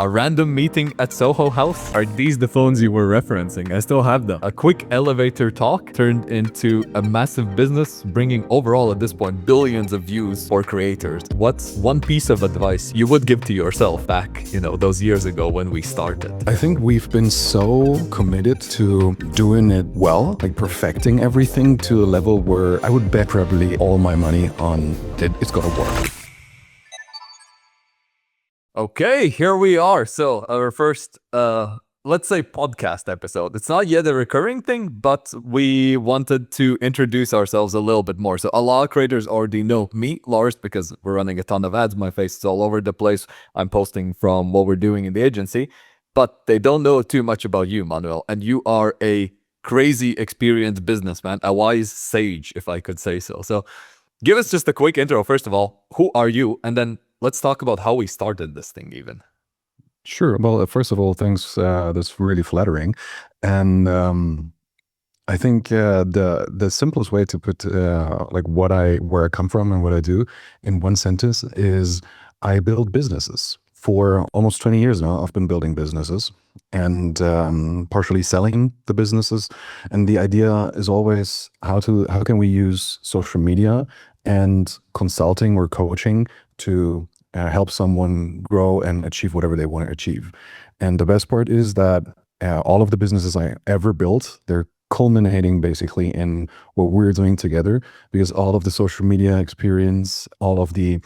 A random meeting at Soho House? Are these the phones you were referencing? I still have them. A quick elevator talk turned into a massive business, bringing overall at this point billions of views for creators. What's one piece of advice you would give to yourself back, those years ago when we started? I think we've been so committed to doing it well, like perfecting everything to a level where I would bet probably all my money on that it's gonna work. Okay, here we are. So our first, let's say podcast episode. It's not yet a recurring thing, but we wanted to introduce ourselves a little bit more. So a lot of creators already know me, Lars, because we're running a ton of ads. My face is all over the place. I'm posting from what we're doing in the agency, but they don't know too much about you, Manuel. And you are a crazy experienced businessman, a wise sage, if I could say so. So give us just a quick intro. First of all, who are you? And then let's talk about how we started this thing even. Sure. Well, first of all, thanks. That's really flattering. And I think the simplest way to put like where I come from and what I do in one sentence is I build businesses. For almost 20 years now, I've been building businesses and partially selling the businesses. And the idea is always how can we use social media and consulting or coaching to help someone grow and achieve whatever they want to achieve. And the best part is that all of the businesses I ever built, they're culminating basically in what we're doing together, because all of the social media experience, all of the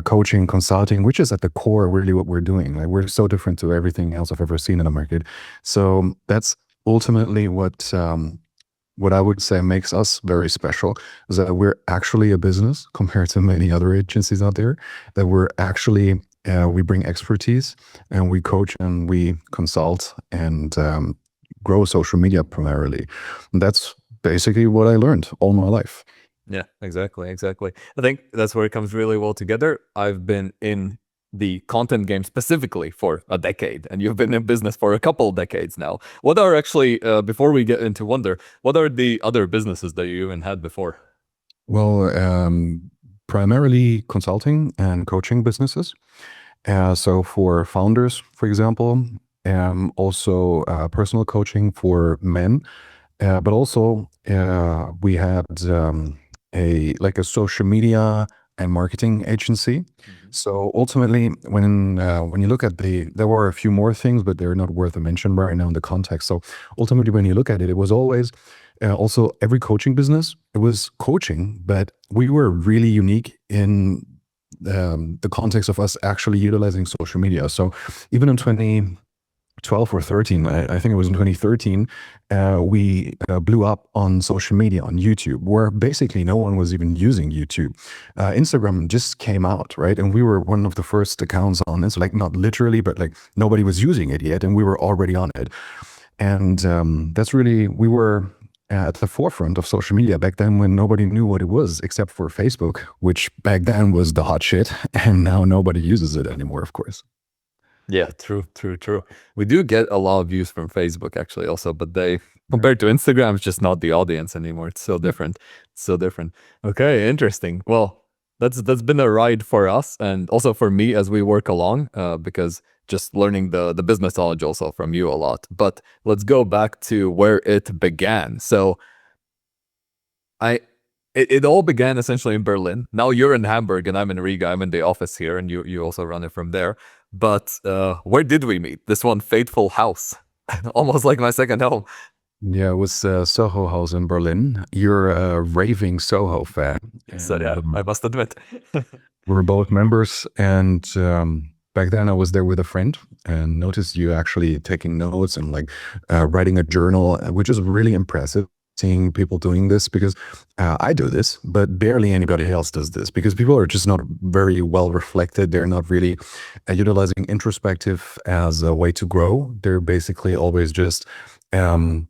coaching, consulting, which is at the core really what we're doing. Like, we're so different to everything else I've ever seen in the market. So that's ultimately what I would say makes us very special, is that we're actually a business compared to many other agencies out there, that we're actually, we bring expertise and we coach and we consult and grow social media primarily. And that's basically what I learned all my life. Yeah, exactly. I think that's where it comes really well together. I've been in the content game specifically for a decade, and you've been in business for a couple of decades now. What are actually, before we get into Wonder, what are the other businesses that you even had before? Well, primarily consulting and coaching businesses. So for founders, for example, also personal coaching for men, but also we had a social media and marketing agency. So ultimately, when you look at there were a few more things, but they're not worth a mention right now in the context. So ultimately, when you look at it, it was always also every coaching business, it was coaching, but we were really unique in the context of us actually utilizing social media. So even in 2012 or 13, I think it was in 2013, we blew up on social media, on YouTube, where basically no one was even using YouTube. Instagram just came out, right? And we were one of the first accounts on it. So like, not literally, but like nobody was using it yet, and we were already on it. And that's really, we were at the forefront of social media back then, when nobody knew what it was except for Facebook, which back then was the hot shit, and now nobody uses it anymore, of course. Yeah, true. We do get a lot of views from Facebook actually also, but compared to Instagram, it's just not the audience anymore. It's so different. Okay, interesting. Well, that's been a ride for us and also for me as we work along, because just learning the business knowledge also from you a lot. But let's go back to where it began. So it all began essentially in Berlin. Now you're in Hamburg and I'm in Riga. I'm in the office here, and you also run it from there. But where did we meet? This one fateful house, almost like my second home. Yeah, it was Soho House in Berlin. You're a raving Soho fan. So yeah, I must admit. We're both members, and back then I was there with a friend and noticed you actually taking notes and like writing a journal, which is really impressive. Seeing people doing this, because I do this, but barely anybody else does this, because people are just not very well reflected. They're not really utilizing introspective as a way to grow. They're basically always just they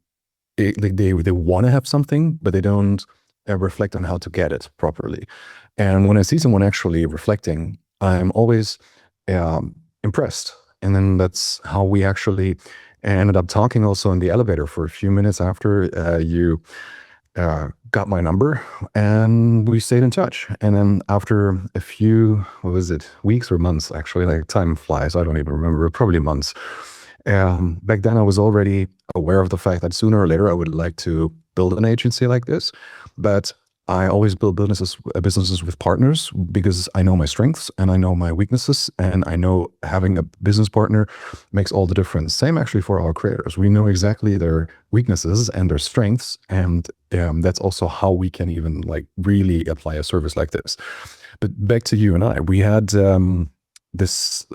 want to have something, but they don't reflect on how to get it properly. And when I see someone actually reflecting, I'm always impressed. And then that's how we actually ended up talking also in the elevator for a few minutes after you got my number, and we stayed in touch. And then after a few, what was it, weeks or months, actually, like time flies, I don't even remember, probably months. Back then I was already aware of the fact that sooner or later I would like to build an agency like this, but I always build businesses with partners because I know my strengths and I know my weaknesses, and I know having a business partner makes all the difference. Same actually for our creators. We know exactly their weaknesses and their strengths, and that's also how we can even like really apply a service like this. But back to you and I, we had this.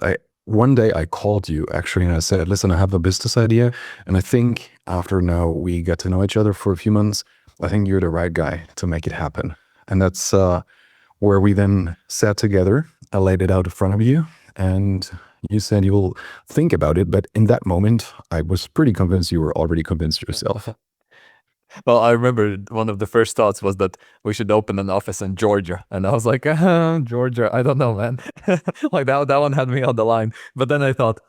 One day I called you actually and I said, listen, I have a business idea. And I think after now we got to know each other for a few months, I think you're the right guy to make it happen. And that's where we then sat together. I laid it out in front of you and you said you will think about it. But in that moment, I was pretty convinced you were already convinced yourself. Well, I remember one of the first thoughts was that we should open an office in Georgia, and I was like, Georgia, I don't know, man. Like that one had me on the line. But then I thought,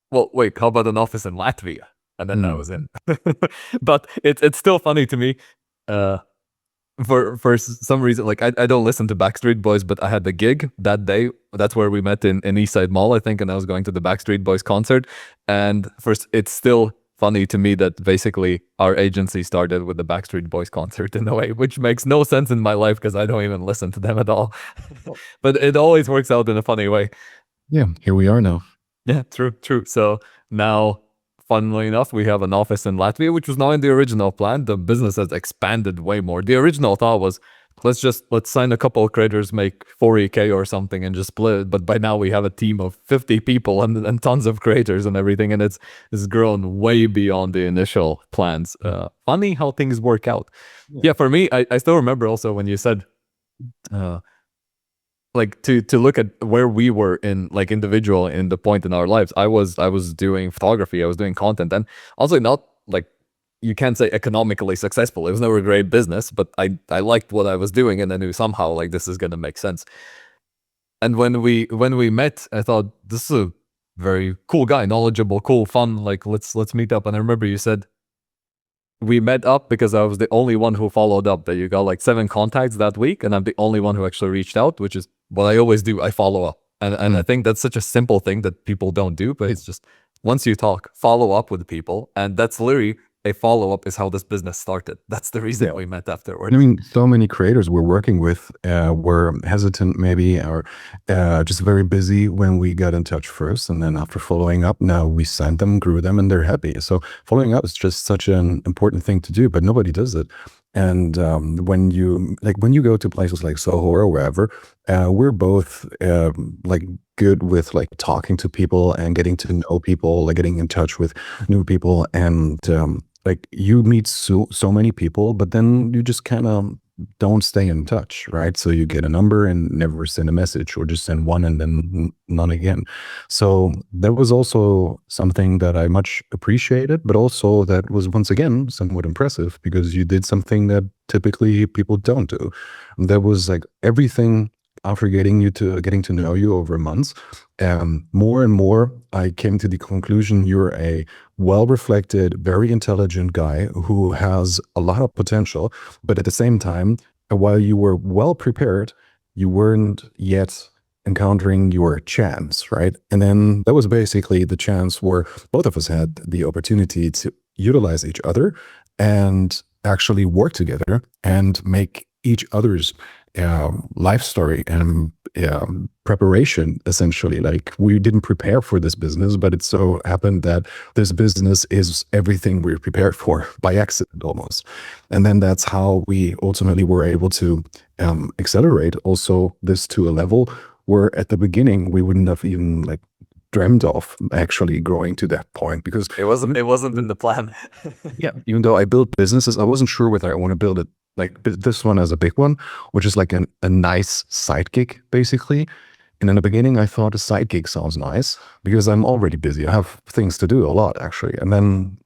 well, wait, how about an office in Latvia? And then I was in. But it's still funny to me. Uh, for some reason, like I don't listen to Backstreet Boys, but I had the gig that day. That's where we met in Eastside Mall, I think, and I was going to the Backstreet Boys concert. And first, it's still funny to me that basically our agency started with the Backstreet Boys concert in a way, which makes no sense in my life because I don't even listen to them at all. But it always works out in a funny way. Yeah, here we are now. Yeah, true, true. So now, funnily enough, we have an office in Latvia, which was not in the original plan. The business has expanded way more. The original thought was, let's sign a couple of creators, make 40K or something, and just split it. But by now we have a team of 50 people and tons of creators and everything, and it's grown way beyond the initial plans. Funny how things work out. Yeah, for me, I still remember also when you said, like to look at where we were in like individual in the point in our lives. I was doing photography, I was doing content, and also not like, you can't say economically successful. It was never a great business, but I liked what I was doing, and I knew somehow like this is gonna make sense. And when we met, I thought this is a very cool guy, knowledgeable, cool, fun. Like let's meet up. And I remember you said we met up because I was the only one who followed up. That you got like 7 contacts that week, and I'm the only one who actually reached out, which is what I always do. I follow up, and I think that's such a simple thing that people don't do, but it's just once you talk, follow up with people, and that's literally a follow up is how this business started. That's the reason we met afterwards. I mean, so many creators we're working with were hesitant, maybe, or just very busy when we got in touch first. And then after following up, now we sent them, grew them, and they're happy. So following up is just such an important thing to do, but nobody does it. And when you go to places like Soho or wherever, we're both like good with like talking to people and getting to know people, like getting in touch with new people, and like you meet so many people, but then you just kind of don't stay in touch, right? So you get a number and never send a message, or just send one and then none again. So that was also something that I much appreciated, but also that was once again somewhat impressive because you did something that typically people don't do. That was like everything. After getting to know you over months, more and more, I came to the conclusion you're a well-reflected, very intelligent guy who has a lot of potential, but at the same time, while you were well prepared, you weren't yet encountering your chance, right? And then that was basically the chance where both of us had the opportunity to utilize each other and actually work together and make each other's life story and preparation, essentially. Like, we didn't prepare for this business, but it so happened that this business is everything we're prepared for by accident almost. And then that's how we ultimately were able to accelerate also this to a level where at the beginning we wouldn't have even like dreamt of actually growing to that point, because it wasn't in the plan. yeah, even though I built businesses, I wasn't sure whether I want to build it like this one as a big one, which is like a nice side gig, basically. And in the beginning, I thought a side gig sounds nice because I'm already busy. I have things to do a lot, actually. And then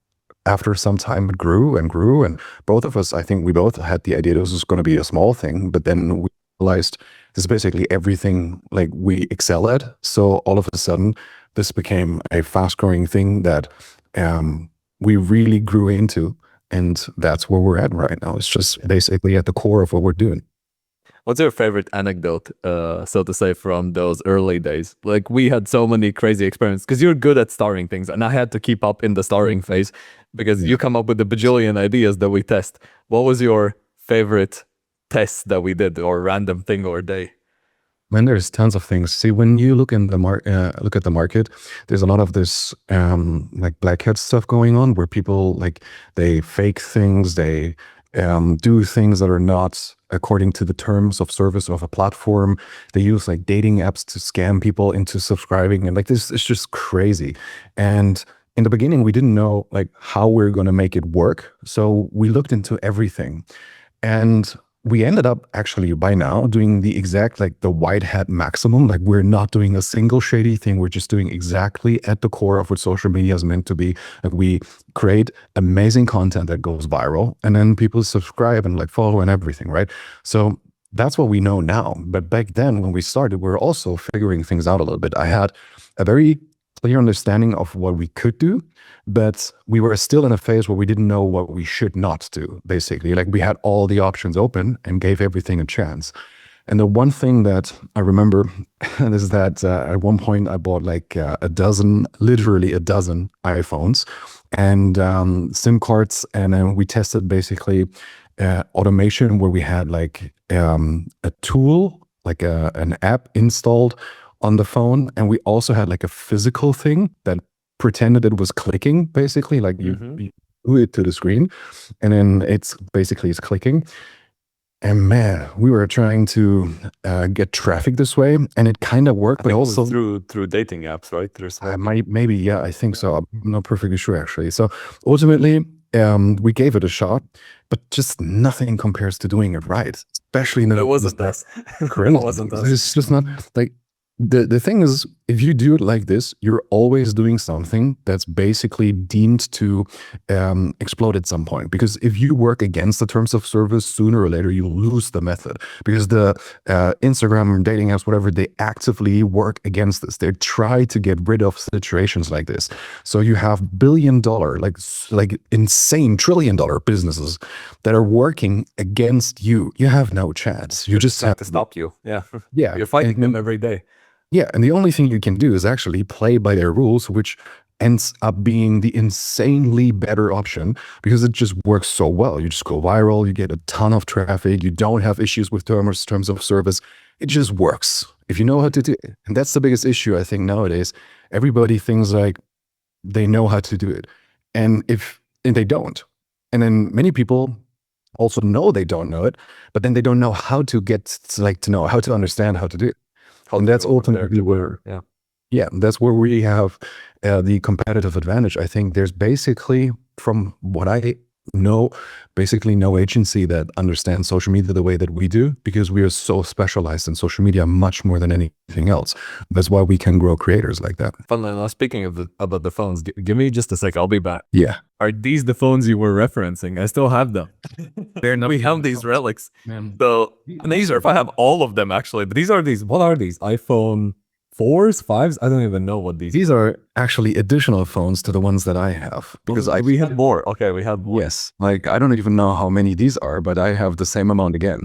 after some time, it grew and grew. And both of us, I think we both had the idea this was going to be a small thing, but then we realized this is basically everything like we excel at. So all of a sudden, this became a fast growing thing that we really grew into. And that's where we're at right now. It's just basically at the core of what we're doing. What's your favorite anecdote, so to say, from those early days? Like, we had so many crazy experiences because you're good at starring things, and I had to keep up in the starring phase because you come up with the bajillion ideas that we test. What was your favorite test that we did, or random thing or day? Man, there's tons of things. See, when you look in the look at the market, there's a lot of this like black hat stuff going on, where people like they fake things, they do things that are not according to the terms of service of a platform. They use like dating apps to scam people into subscribing, and like this is just crazy. And in the beginning, we didn't know like how we're going to make it work, so we looked into everything. And we ended up actually by now doing the exact, like the white hat maximum. Like we're not doing a single shady thing. We're just doing exactly at the core of what social media is meant to be. Like we create amazing content that goes viral, and then people subscribe and like follow and everything, right? So that's what we know now. But back then when we started, we were also figuring things out a little bit. I had a very clear understanding of what we could do, but we were still in a phase where we didn't know what we should not do, basically. Like we had all the options open and gave everything a chance. And the one thing that I remember is that at one point I bought like a dozen, literally a dozen iPhones and SIM cards. And then we tested basically automation where we had like a tool, like an app installed on the phone. And we also had like a physical thing that pretended it was clicking, basically, like you do it to the screen, and then it's clicking. And man, we were trying to get traffic this way, and it kind of worked. But also through dating apps, right? maybe, yeah, I think so. I'm not perfectly sure actually. So ultimately, we gave it a shot, but just nothing compares to doing it right, especially in It wasn't us. It wasn't us. It's just not like the thing is, if you do it like this, you're always doing something that's basically deemed to explode at some point. Because if you work against the terms of service, sooner or later you lose the method. Because the Instagram and dating apps, whatever, they actively work against this. They try to get rid of situations like this. So you have billion-dollar, like insane trillion-dollar businesses that are working against you. You have no chance. You just have to stop you. Yeah. Yeah. You're fighting them every day. Yeah, and the only thing you can do is actually play by their rules, which ends up being the insanely better option because it just works so well. You just go viral, you get a ton of traffic, you don't have issues with terms of service. It just works if you know how to do it. And that's the biggest issue, I think, nowadays. Everybody thinks like they know how to do it. And they don't. And then many people also know they don't know it, but then they don't know how to get to know how to understand how to do it. And that's ultimately where, that's where we have the competitive advantage. I think there's basically, from what I know, basically no agency that understands social media the way that we do, because we are so specialized in social media much more than anything else. That's why we can grow creators like that. Funnily enough, speaking about the phones, give me just a sec. I'll be back. Yeah. Are these the phones you were referencing? I still have them. We have these relics. So, and these are, if I have all of them actually, but what are these? iPhone 4s, 5s? I don't even know what These are actually additional phones to the ones that I have, because we had more. Okay, we had more. Yes. Like, I don't even know how many these are, but I have the same amount again.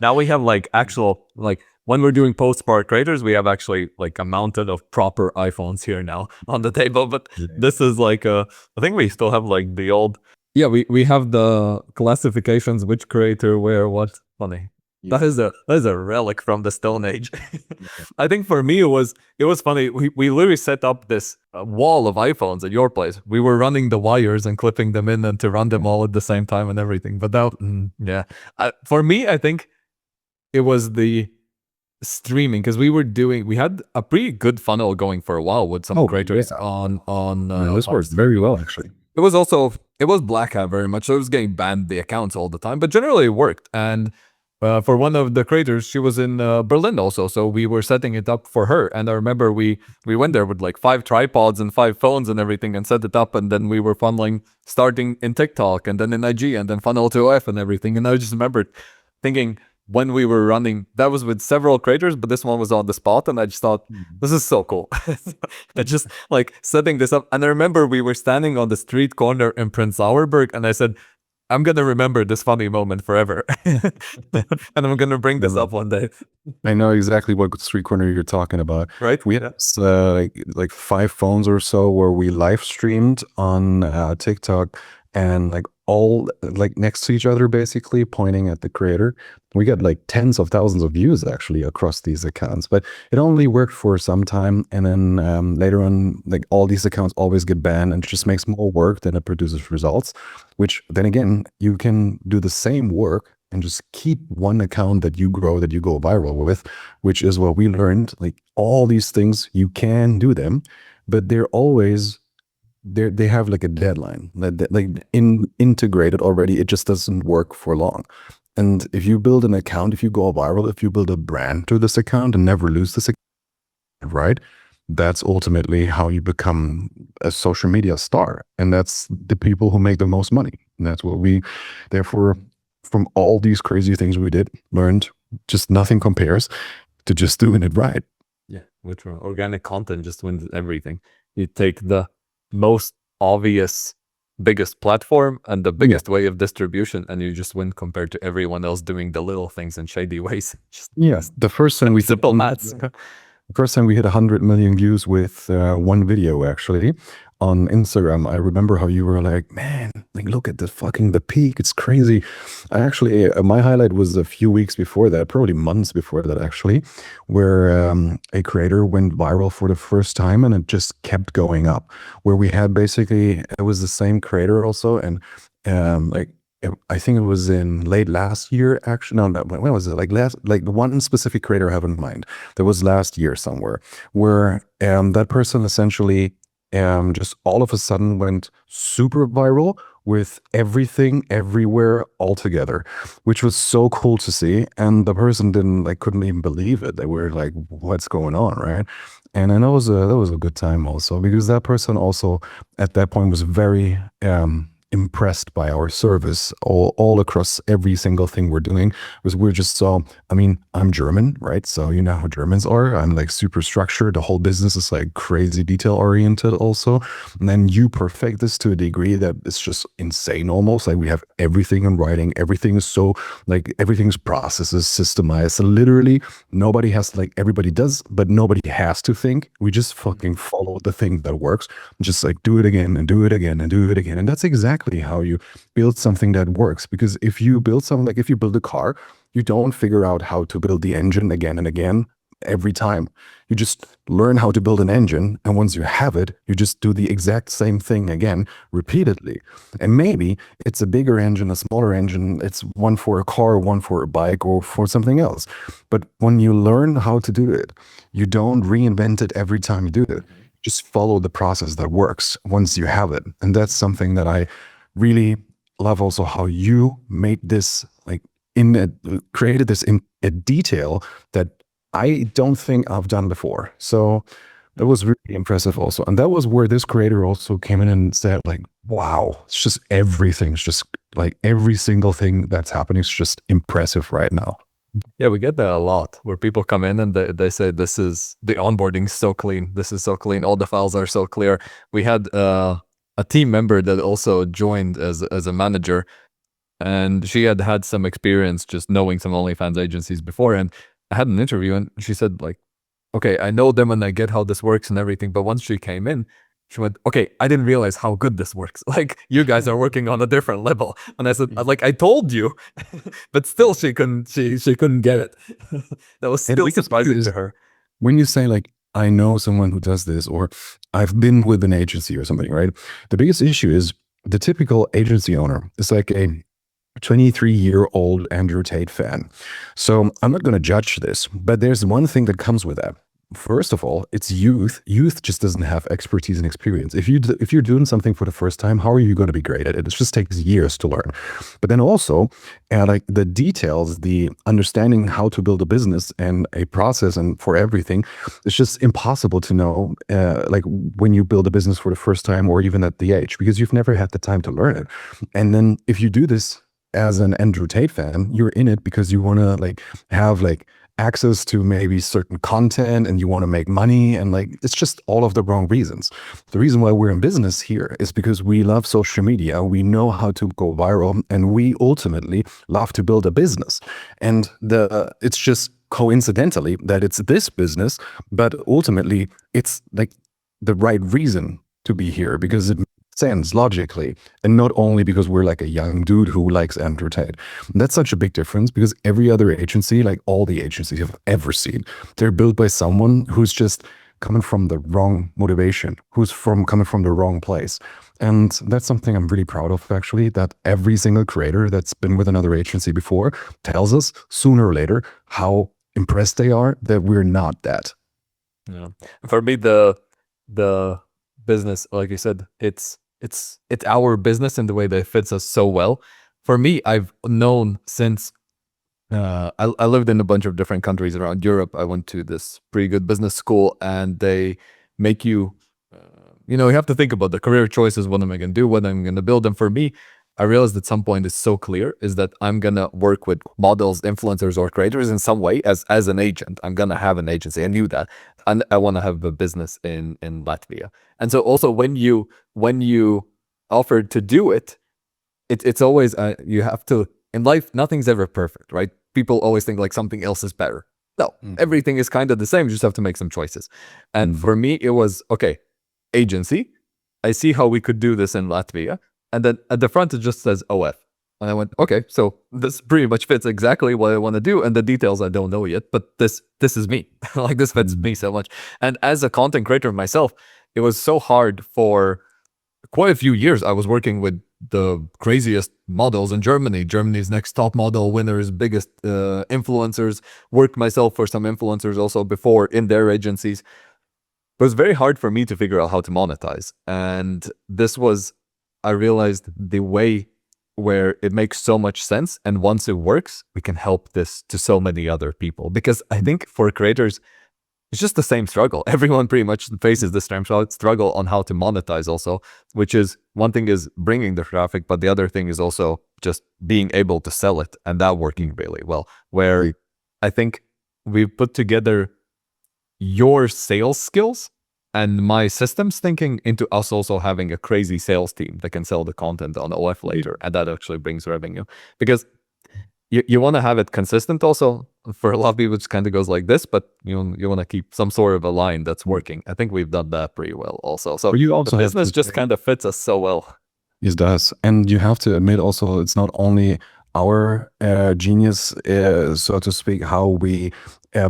Now we have like actual, like when we're doing post-part creators, we have actually like a mounted of proper iPhones here now on the table. But this is like, I think we still have like the old. Yeah, we have the classifications, which creator, where, what. Funny. Yeah. That is a relic from the Stone Age. I think for me it was funny. We literally set up this wall of iPhones at your place. We were running the wires and clipping them in and to run them all at the same time and everything. But that, for me, I think it was the streaming, because we had a pretty good funnel going for a while with some creators on. This works very well actually. It was black hat very much. So it was getting banned the accounts all the time, but generally it worked. And for one of the creators, she was in Berlin also, so we were setting it up for her. And I remember we went there with like 5 tripods and 5 phones and everything and set it up. And then we were funneling, starting in TikTok and then in IG and then funnel to OF and everything. And I just remembered thinking, when we were running, that was with several creators, but this one was on the spot, and I just thought, this is so cool. I just like setting this up. And I remember we were standing on the street corner in Prince Auerberg, and I said, I'm gonna remember this funny moment forever. And I'm gonna bring this up one day. I know exactly what street corner you're talking about. Right? We had like 5 phones or so where we live streamed on TikTok, and like all like next to each other, basically pointing at the creator. We got like tens of thousands of views actually across these accounts, but it only worked for some time, and then later on, like all these accounts always get banned, and it just makes more work than it produces results. Which then again, you can do the same work and just keep one account that you grow, that you go viral with, which is what we learned. Like all these things, you can do them, but they're always they have like a deadline, like integrated already. It just doesn't work for long. And if you build an account, if you go viral, if you build a brand to this account and never lose this account, right? That's ultimately how you become a social media star. And that's the people who make the most money. And that's what we, therefore, from all these crazy things we did, learned just nothing compares to just doing it right. Yeah, which organic content just wins everything. You take the most obvious, biggest platform and the biggest way of distribution, and you just win compared to everyone else doing the little things in shady ways. Just The first time we simple maths. The first time we hit 100 million views with one video, actually, on Instagram. I remember how you were like, man, like, look at the peak. It's crazy. I actually, my highlight was a few weeks before that, probably months before that, actually, where a creator went viral for the first time, and it just kept going up. Where we had basically, it was the same creator also, and like, I think it was in late last year, actually. No, when was it? Like one specific creator I have in mind. That was last year somewhere, where that person essentially just all of a sudden went super viral with everything everywhere all together, which was so cool to see. And the person couldn't even believe it. They were like, what's going on, right? And that was a good time also, because that person also at that point was very impressed by our service all across every single thing we're doing. Was we're just so, I mean, I'm German, right? So you know how Germans are. I'm like super structured. The whole business is like crazy detail oriented also. And then you perfect this to a degree that it's just insane almost. Like we have everything in writing. Everything is so like everything's processes systemized. So literally nobody has, like, everybody does, but nobody has to think. We just fucking follow the thing that works. Just like do it again and do it again and do it again. And that's exactly how you build something that works. Because if you build something, like if you build a car, you don't figure out how to build the engine again and again every time. You just learn how to build an engine, and once you have it, you just do the exact same thing again repeatedly. And maybe it's a bigger engine, a smaller engine, it's one for a car, one for a bike, or for something else. But when you learn how to do it, you don't reinvent it every time you do it. Just follow the process that works once you have it. And that's something that I really love also, how you made this, like, created this in a detail that I don't think I've done before. So that was really impressive also. And that was where this creator also came in and said, like, wow, it's just everything's just like every single thing that's happening is just impressive right now. Yeah, we get that a lot, where people come in and they say, this is, the onboarding's so clean. This is so clean. All the files are so clear. We had a team member that also joined as a manager, and she had had some experience just knowing some OnlyFans agencies before. And I had an interview, and she said, like, okay, I know them and I get how this works and everything. But once she came in, she went, okay, I didn't realize how good this works. Like, you guys are working on a different level. And I said, like, I told you, but still she couldn't get it. That was still surprising to her. When you say, like, I know someone who does this, or I've been with an agency or something, right? The biggest issue is the typical agency owner is like a 23-year-old Andrew Tate fan. So I'm not going to judge this, but there's one thing that comes with that. First of all, it's youth. Youth just doesn't have expertise and experience. If you're doing something for the first time, how are you going to be great at it? It just takes years to learn. But then also, like the details, the understanding how to build a business and a process and for everything, it's just impossible to know, like when you build a business for the first time, or even at the age, because you've never had the time to learn it. And then if you do this as an Andrew Tate fan, you're in it because you want to like have like access to maybe certain content and you want to make money, and like it's just all of the wrong reasons. The reason why we're in business here is because we love social media, we know how to go viral, and we ultimately love to build a business. And it's just coincidentally that it's this business, but ultimately it's like the right reason to be here because it makes sense logically, and not only because we're like a young dude who likes Andrew Tate. That's such a big difference because every other agency, like all the agencies I've ever seen, they're built by someone who's just coming from the wrong motivation, coming from the wrong place. And that's something I'm really proud of, actually, that every single creator that's been with another agency before tells us sooner or later how impressed they are that we're not that. Yeah. For me, the business, like you said, it's our business in the way that it fits us so well. For me, I've known since I lived in a bunch of different countries around Europe. I went to this pretty good business school, and they make you, you have to think about the career choices. What am I going to do? What I'm going to build? And for me, I realized at some point it's so clear is that I'm going to work with models, influencers, or creators in some way as an agent. I'm going to have an agency. I knew that. And I want to have a business in Latvia. And so also when you offered to do it, it's always, you have to, in life, nothing's ever perfect, right? People always think like something else is better. No, everything is kind of the same. You just have to make some choices. And for me, it was, okay, agency. I see how we could do this in Latvia. And then at the front, it just says OF. And I went, okay, so this pretty much fits exactly what I want to do. And the details I don't know yet, but this is me. Like this fits me so much. And as a content creator myself, it was so hard for quite a few years. I was working with the craziest models in Germany, Germany's next top model winners, biggest influencers, worked myself for some influencers also before in their agencies. It was very hard for me to figure out how to monetize. And this was, I realized the way where it makes so much sense. And once it works, we can help this to so many other people. Because I think for creators, it's just the same struggle. Everyone pretty much faces the same struggle on how to monetize also, which is one thing is bringing the traffic, but the other thing is also just being able to sell it and that working really well. Where I think we've put together your sales skills and my systems thinking into us also having a crazy sales team that can sell the content on OF later, and that actually brings revenue. Because you want to have it consistent also. For a lot of people, it kind of goes like this, but you want to keep some sort of a line that's working. I think we've done that pretty well also. So you also the business just kind of fits us so well. It does. And you have to admit also, it's not only our genius, so to speak, how we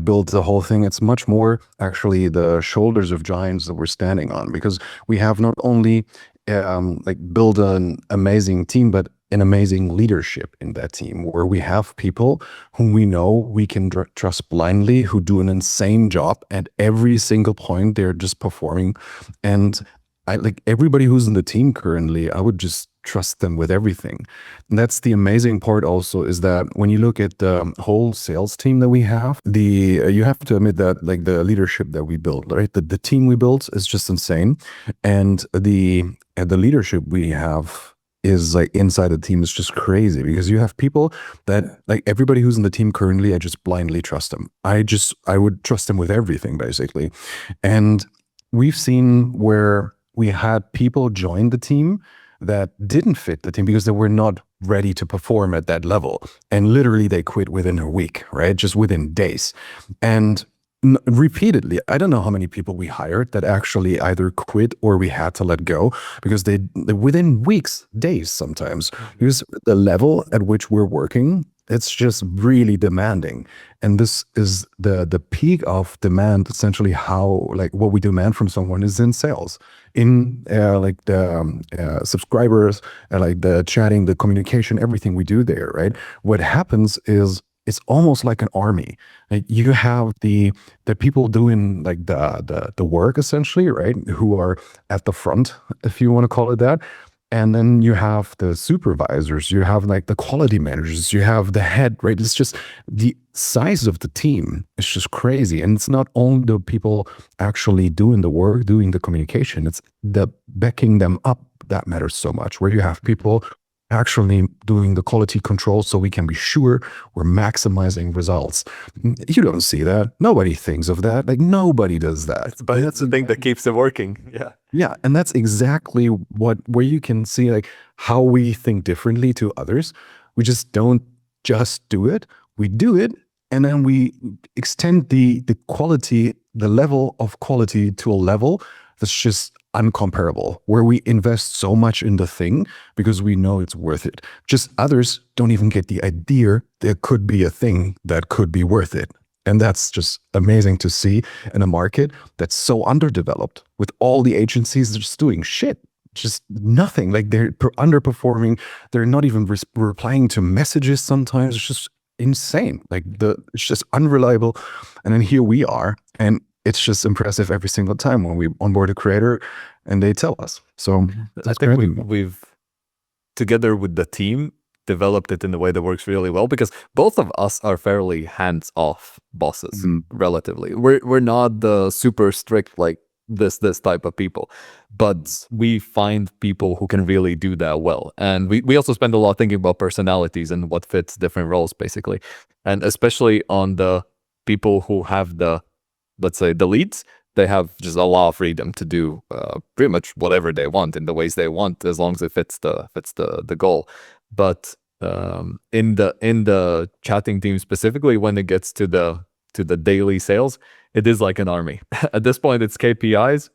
build the whole thing. It's much more actually the shoulders of giants that we're standing on, because we have not only like build an amazing team, but an amazing leadership in that team, where we have people whom we know we can trust blindly, who do an insane job at every single point. They're just performing. And I like everybody who's in the team currently, I would just trust them with everything. And that's the amazing part also, is that when you look at the whole sales team that we have, you have to admit that like the leadership that we built, right? The team we built is just insane. And the leadership we have is like inside the team is just crazy, because you have people that like everybody who's in the team currently, I just blindly trust them. I would trust them with everything basically. And we've seen where we had people join the team that didn't fit the team because they were not ready to perform at that level. And literally they quit within a week, right? Just within days. And repeatedly, I don't know how many people we hired that actually either quit or we had to let go because they within weeks, days sometimes, because the level at which we're working, it's just really demanding. And this is the peak of demand, essentially how like what we demand from someone is in sales, in like the subscribers, like the chatting, the communication, everything we do there, right? What happens is it's almost like an army. Like you have the people doing like the work essentially, right? Who are at the front, if you want to call it that. And then you have the supervisors, you have like the quality managers, you have the head, right? It's just the size of the team is just crazy. And it's not only the people actually doing the work, doing the communication, it's the backing them up that matters so much, where you have people actually doing the quality control so we can be sure we're maximizing results. You don't see that. Nobody thinks of that. Like nobody does that. But that's the thing that keeps it working. Yeah. Yeah, and that's exactly where you can see like how we think differently to others. We just don't just do it. We do it, and then we extend the quality, the level of quality to a level that's just uncomparable, where we invest so much in the thing because we know it's worth it. Just others don't even get the idea there could be a thing that could be worth it. And that's just amazing to see in a market that's so underdeveloped with all the agencies just doing shit, just nothing. Like they're underperforming. They're not even replying to messages sometimes. It's just insane. Like it's just unreliable. And then here we are. And it's just impressive every single time when we onboard a creator and they tell us. So I think we've together with the team developed it in a way that works really well because both of us are fairly hands-off bosses relatively. We're not the super strict like this type of people, but we find people who can really do that well. And we also spend a lot thinking about personalities and what fits different roles basically. And especially on the people who have the, let's say, the leads, they have just a lot of freedom to do pretty much whatever they want in the ways they want, as long as it fits the goal. But in the chatting team specifically, when it gets to the daily sales, it is like an army. At this point, it's KPIs.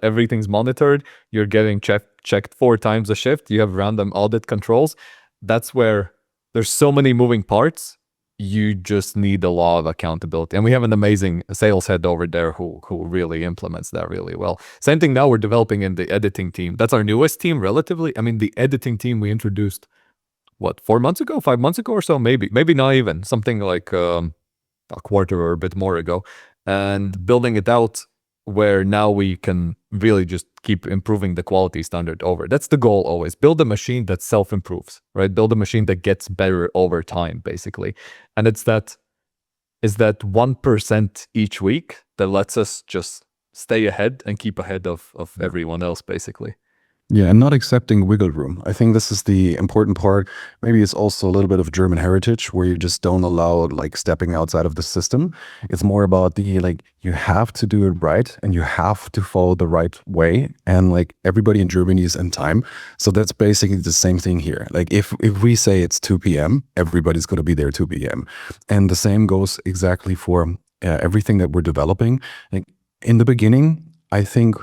Everything's monitored. You're getting checked 4 times a shift. You have random audit controls. That's where there's so many moving parts. You just need a lot of accountability. And we have an amazing sales head over there who really implements that really well. Same thing now we're developing in the editing team. That's our newest team relatively. I mean, the editing team we introduced, what, 4 months ago, 5 months ago or so, maybe not even, something like a quarter or a bit more ago. And building it out where now we can really just keep improving the quality standard over. That's the goal always. Build a machine that self-improves, right? Build a machine that gets better over time, basically. And it's that 1% each week that lets us just stay ahead and keep ahead of everyone else, basically. Yeah, and not accepting wiggle room. I think this is the important part. Maybe it's also a little bit of German heritage where you just don't allow like stepping outside of the system. It's more about the like you have to do it right and you have to follow the right way. And like everybody in Germany is in time. So that's basically the same thing here. Like if we say it's 2 p.m., everybody's going to be there 2 p.m. And the same goes exactly for everything that we're developing. Like in the beginning, I think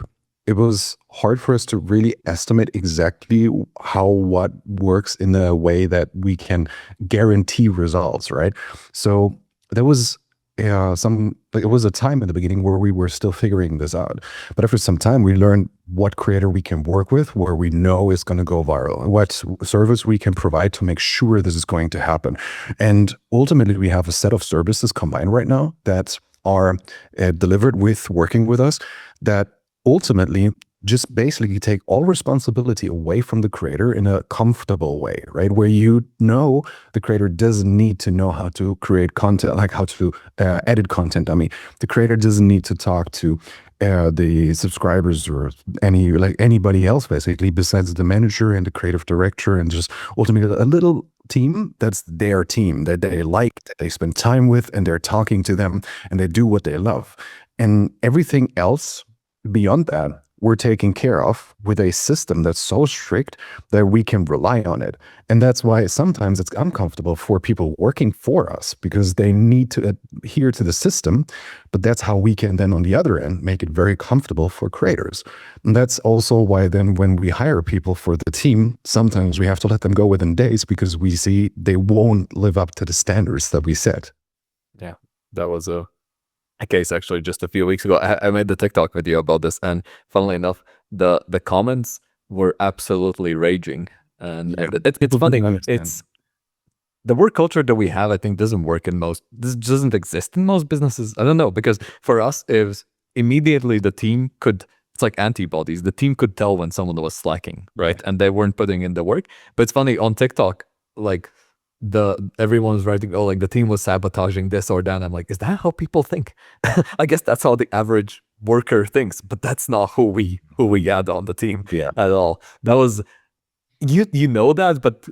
it was hard for us to really estimate exactly how what works in a way that we can guarantee results, right? So there was it was a time in the beginning where we were still figuring this out. But after some time, we learned what creator we can work with, where we know is going to go viral, what service we can provide to make sure this is going to happen. And ultimately, we have a set of services combined right now that are delivered with working with us that ultimately just basically take all responsibility away from the creator in a comfortable way, right? Where you know the creator doesn't need to know how to create content, like how to edit content. I mean, the creator doesn't need to talk to the subscribers or anybody else basically besides the manager and the creative director and just ultimately a little team that's their team that they like, that they spend time with, and they're talking to them and they do what they love. And everything else beyond that, we're taking care of with a system that's so strict that we can rely on it. And that's why sometimes it's uncomfortable for people working for us because they need to adhere to the system. But that's how we can then on the other end make it very comfortable for creators. And that's also why then when we hire people for the team, sometimes we have to let them go within days because we see they won't live up to the standards that we set. Yeah, that was a case actually just a few weeks ago. I made the TikTok video about this, and funnily enough, the comments were absolutely raging. And it's funny. It's the work culture that we have, I think, this doesn't exist in most businesses. I don't know, because for us, is immediately the team could, it's like antibodies. The team could tell when someone was slacking, right? And they weren't putting in the work. But it's funny on TikTok, like everyone's writing, oh, like the team was sabotaging this or that. I'm like, is that how people think? I guess that's how the average worker thinks, but that's not who we had on the team at all. That was you know that, but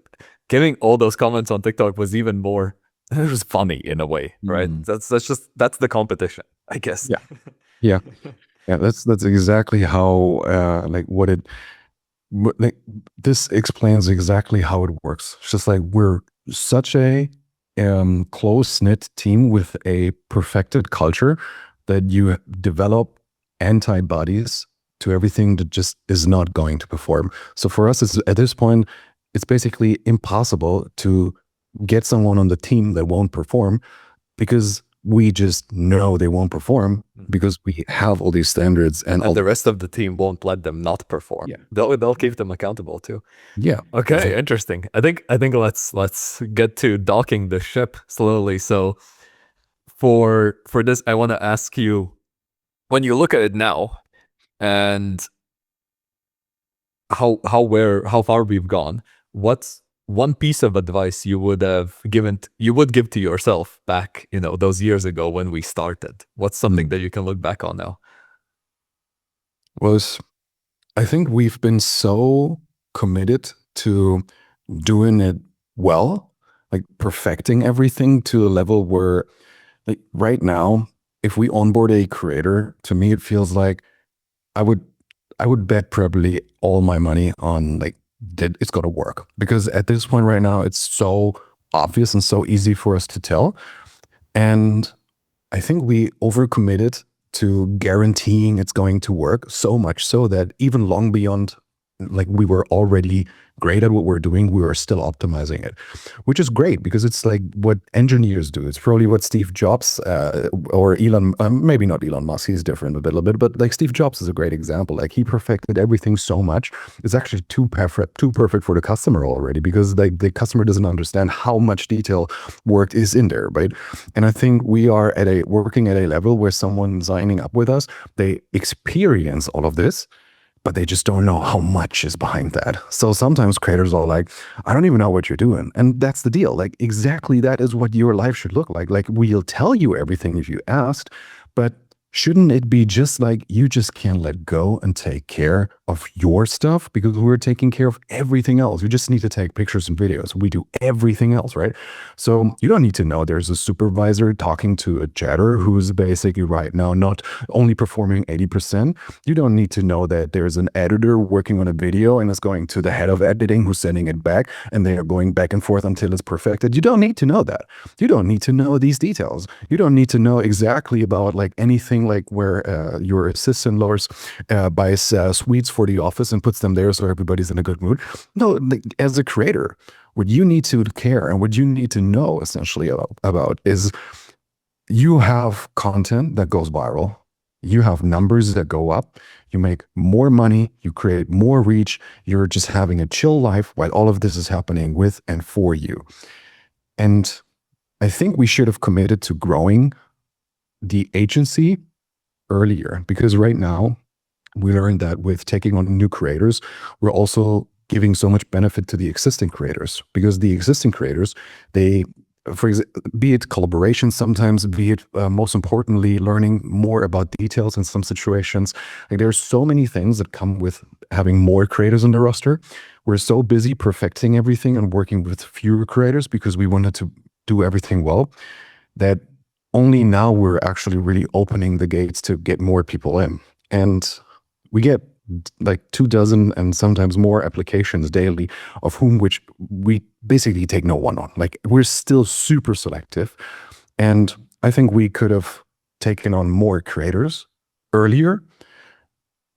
getting all those comments on TikTok was even more. It was funny in a way, right? Mm. That's the competition, I guess. Yeah. Yeah. Yeah. That's exactly how like what it like this explains exactly how it works. It's just like we're such a close knit team with a perfected culture that you develop antibodies to everything that just is not going to perform. So for us, it's, at this point, it's basically impossible to get someone on the team that won't perform because we just know they won't perform because we have all these standards and all the rest of the team won't let them not perform. Yeah. They'll keep them accountable too. Yeah. Okay, interesting. I think let's get to docking the ship slowly. So for this, I want to ask you, when you look at it now and how far we've gone, what's one piece of advice you would give to yourself back, those years ago when we started? What's something that you can look back on now? Well, I think we've been so committed to doing it well, like perfecting everything to a level where, like right now, if we onboard a creator, to me it feels like I would I would bet probably all my money on like that it's gonna work. Because at this point right now, it's so obvious and so easy for us to tell. And I think we overcommitted to guaranteeing it's going to work, so much so that even long beyond like we were already great at what we're doing, we were still optimizing it, which is great because it's like what engineers do. It's probably what Steve Jobs or Elon, maybe not Elon Musk, he's different a little bit, but like Steve Jobs is a great example. Like he perfected everything so much. It's actually too perfect for the customer already because like the customer doesn't understand how much detail work is in there, right? And I think we are working at a level where someone signing up with us, they experience all of this, but they just don't know how much is behind that. So sometimes creators are like, I don't even know what you're doing. And that's the deal. Like exactly that is what your life should look like. Like we'll tell you everything if you asked, but shouldn't it be just like you just can't let go and take care of your stuff because we're taking care of everything else. You just need to take pictures and videos. We do everything else, right? So you don't need to know there's a supervisor talking to a chatter who's basically right now not only performing 80%. You don't need to know that there's an editor working on a video and it's going to the head of editing who's sending it back and they are going back and forth until it's perfected. You don't need to know that. You don't need to know these details. You don't need to know exactly about like anything like where your assistant lowers buys sweets for the office and puts them there so everybody's in a good mood. No, like, as a creator, what you need to care and what you need to know essentially about is you have content that goes viral. You have numbers that go up. You make more money. You create more reach. You're just having a chill life while all of this is happening with and for you. And I think we should have committed to growing the agency earlier because right now we learned that with taking on new creators, we're also giving so much benefit to the existing creators because the existing creators, they, for example, be it collaboration sometimes, be it most importantly, learning more about details in some situations. Like there's so many things that come with having more creators on the roster. We're so busy perfecting everything and working with fewer creators because we wanted to do everything well that only now we're actually really opening the gates to get more people in. And we get like 24 and sometimes more applications daily of which we basically take no one on. Like we're still super selective. And I think we could have taken on more creators earlier.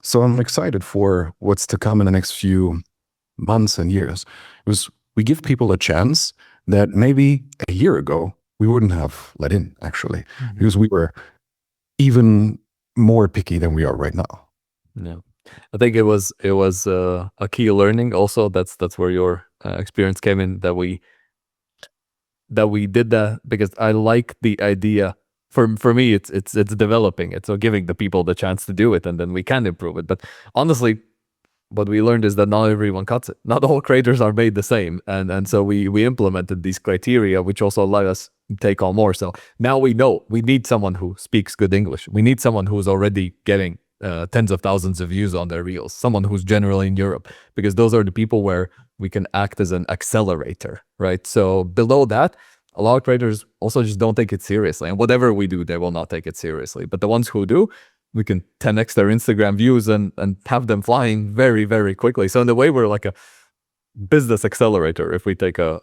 So I'm excited for what's to come in the next few months and years. Because we give people a chance that maybe a year ago we wouldn't have let in, actually, because we were even more picky than we are right now. Yeah, I think it was a key learning. Also, that's where your experience came in. That we did that because I like the idea. For me, it's developing it, so giving the people the chance to do it, and then we can improve it. But honestly, what we learned is that not everyone cuts it. Not all creators are made the same, and so we implemented these criteria, which also allowed us to take on more. So now we know we need someone who speaks good English. We need someone who is already getting tens of thousands of views on their reels, someone who's generally in Europe, because those are the people where we can act as an accelerator, right? So below that, a lot of creators also just don't take it seriously. And whatever we do, they will not take it seriously. But the ones who do, we can 10x their Instagram views and have them flying very, very quickly. So in a way, we're like a business accelerator if we take a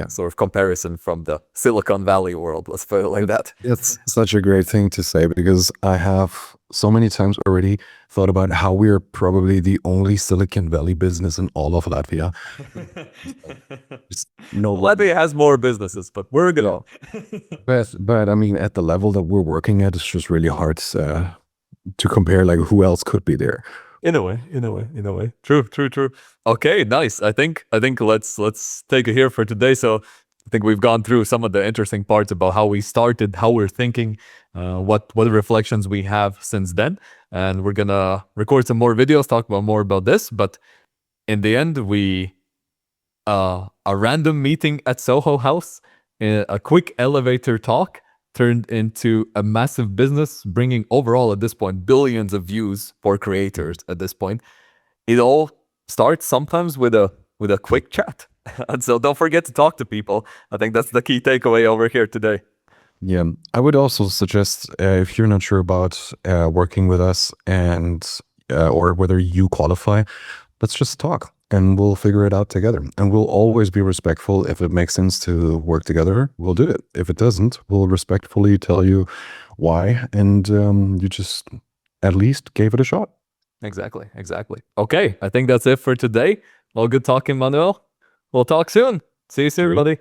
sort of comparison from the Silicon Valley world. Let's put it like that. It's such a great thing to say because I have so many times already thought about how we're probably the only Silicon Valley business in all of Latvia. No, Latvia has more businesses, but we're good. but I mean, at the level that we're working at, it's just really hard to compare. Like, who else could be there? In a way. True. Okay, nice. I think let's take it here for today. So I think we've gone through some of the interesting parts about how we started, how we're thinking, what reflections we have since then, and we're gonna record some more videos, talk about more about this. But in the end, we a random meeting at Soho House, a quick elevator talk turned into a massive business, bringing overall at this point billions of views for creators. At this point, it all starts sometimes with a quick chat, and so don't forget to talk to people. I think that's the key takeaway over here today. Yeah, I would also suggest if you're not sure about working with us and or whether you qualify, let's just talk and we'll figure it out together. And we'll always be respectful. If it makes sense to work together, we'll do it. If it doesn't, we'll respectfully tell you why, and you just at least gave it a shot. Exactly. Okay, I think that's it for today. Well, good talking, Manuel. We'll talk soon. See you soon, everybody.